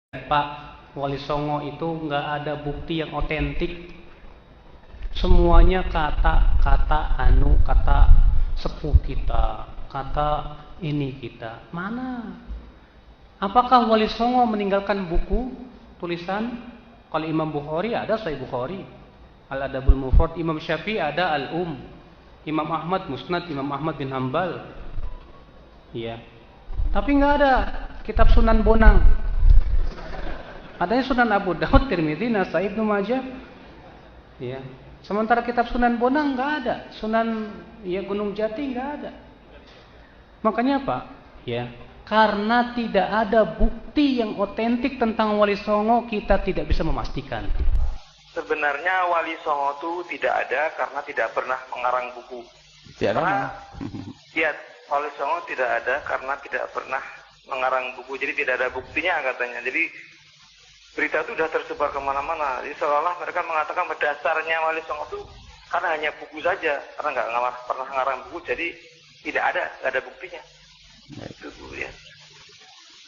Pak, Wali Songo itu nggak ada bukti yang otentik. Semuanya kata-kata kata sepuh kita, kata ini kita. Mana? Apakah Wali Songo meninggalkan buku tulisan? Kalau Imam Bukhari ada Sahih Bukhari, Al-Adabul Mufrad. Imam Syafi'i ada Imam Ahmad Musnad Imam Ahmad bin Hambal. Iya. Tapi nggak ada kitab Sunan Bonang. Adanya Sunan Abu Daud, Tirmidzi, Nasai, Ibnu Majah. Ya. Sementara kitab Sunan Bonang nggak ada. Sunan Gunung Jati nggak ada. Makanya apa? Ya. Karena tidak ada bukti yang otentik tentang Wali Songo, kita tidak bisa memastikan. Sebenarnya Wali Songo itu tidak ada karena tidak pernah mengarang buku. Karena ya, Wali Songo tidak ada karena tidak pernah mengarang buku. Jadi tidak ada buktinya katanya. Jadi berita itu sudah tersebar kemana-mana. Jadi seolah mereka mengatakan berdasarnya Wali Songo itu karena hanya buku saja, karena nggak pernah mengarang buku, jadi tidak ada buktinya. Itu Bu ya.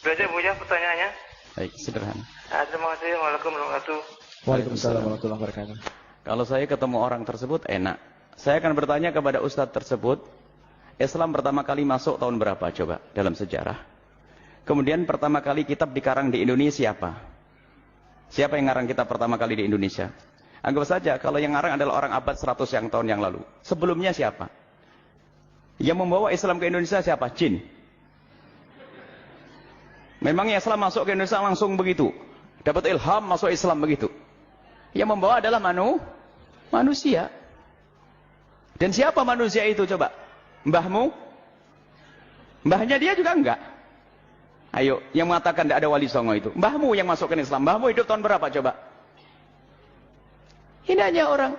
Belajar Bu ya pertanyaannya. Baik, sederhana. Nah, terima kasih. Waalaikumsalam warahmatullahi wabarakatuh. Waalaikumsalam warahmatullahi wabarakatuh. Kalau saya ketemu orang tersebut enak. Saya akan bertanya kepada ustadz tersebut, Islam pertama kali masuk tahun berapa coba dalam sejarah? Kemudian pertama kali kitab dikarang di Indonesia siapa? Siapa yang ngarang kitab pertama kali di Indonesia? Anggap saja kalau yang ngarang adalah orang abad 100 tahun yang lalu. Sebelumnya siapa? Yang membawa Islam ke Indonesia siapa? Jin. Memangnya Islam masuk ke Indonesia langsung begitu? Dapat ilham masuk Islam begitu? Yang membawa adalah manusia. Dan siapa manusia itu coba? Mbahmu? Mbahnya dia juga enggak. Ayo, yang mengatakan tidak ada Wali Songo itu. Mbahmu yang masukkan Islam. Mbahmu hidup tahun berapa coba? Ini hanya orang.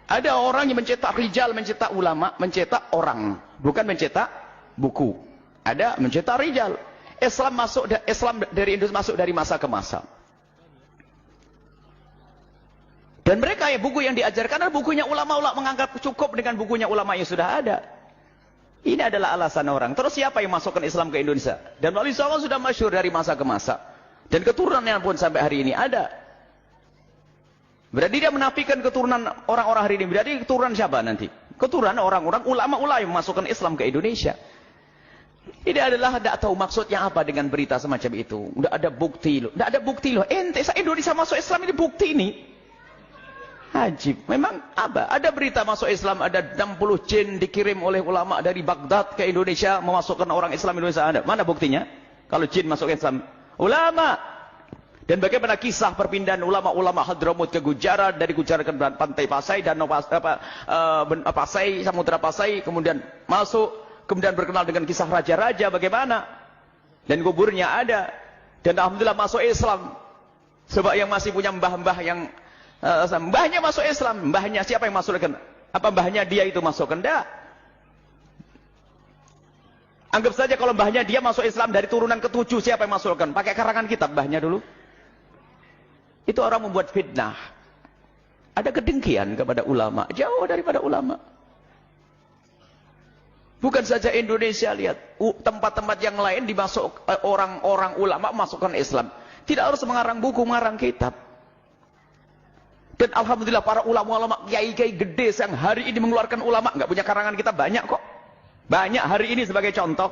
Ada orang yang mencetak rijal, mencetak ulama, mencetak orang. Bukan mencetak buku. Ada mencetak rijal. Islam dari Indonesia masuk dari masa ke masa. Dan mereka buku yang diajarkan adalah bukunya ulama-ulama, menganggap cukup dengan bukunya ulama yang sudah ada. Ini adalah alasan orang. Terus siapa yang masukkan Islam ke Indonesia? Dan Wali Songo sudah masyhur dari masa ke masa. Dan keturunannya pun sampai hari ini ada. Berarti dia menafikan keturunan orang-orang hari ini. Berarti keturunan siapa nanti? Keturunan orang-orang ulama-ulama yang masukkan Islam ke Indonesia. Ini adalah tidak tahu maksudnya apa dengan berita semacam itu. Tidak ada bukti loh. Tidak ada bukti loh. Ente Indonesia masuk Islam ini bukti ini. Ajib. Memang apa? Ada berita masuk Islam, ada 60 jin dikirim oleh ulama dari Baghdad ke Indonesia memasukkan orang Islam Indonesia. Ada. Mana buktinya? Kalau jin masuk Islam. Ulama. Dan bagaimana kisah perpindahan ulama-ulama Hadramut ke Gujarat, dari Gujarat ke pantai Pasai, Danau Pasai, Samudra Pasai, kemudian masuk, kemudian berkenal dengan kisah raja-raja bagaimana. Dan kuburnya ada. Dan alhamdulillah masuk Islam. Sebab yang masih punya mbah-mbah yang mbahnya masuk Islam, mbahnya siapa yang masukkan? Apa mbahnya dia itu masukkan? Tidak. Anggap saja kalau mbahnya dia masuk Islam dari turunan ke-7, siapa yang masukkan? Pakai karangan kitab mbahnya dulu. Itu orang membuat fitnah. Ada kedengkian kepada ulama, jauh daripada ulama. Bukan saja Indonesia, lihat tempat-tempat yang lain dimasuk orang-orang ulama masukkan Islam. Tidak harus mengarang buku, mengarang kitab. Dan alhamdulillah para ulama-ulama kiai-kiai gede yang hari ini mengeluarkan ulama nggak punya karangan kitab banyak kok. Banyak hari ini sebagai contoh.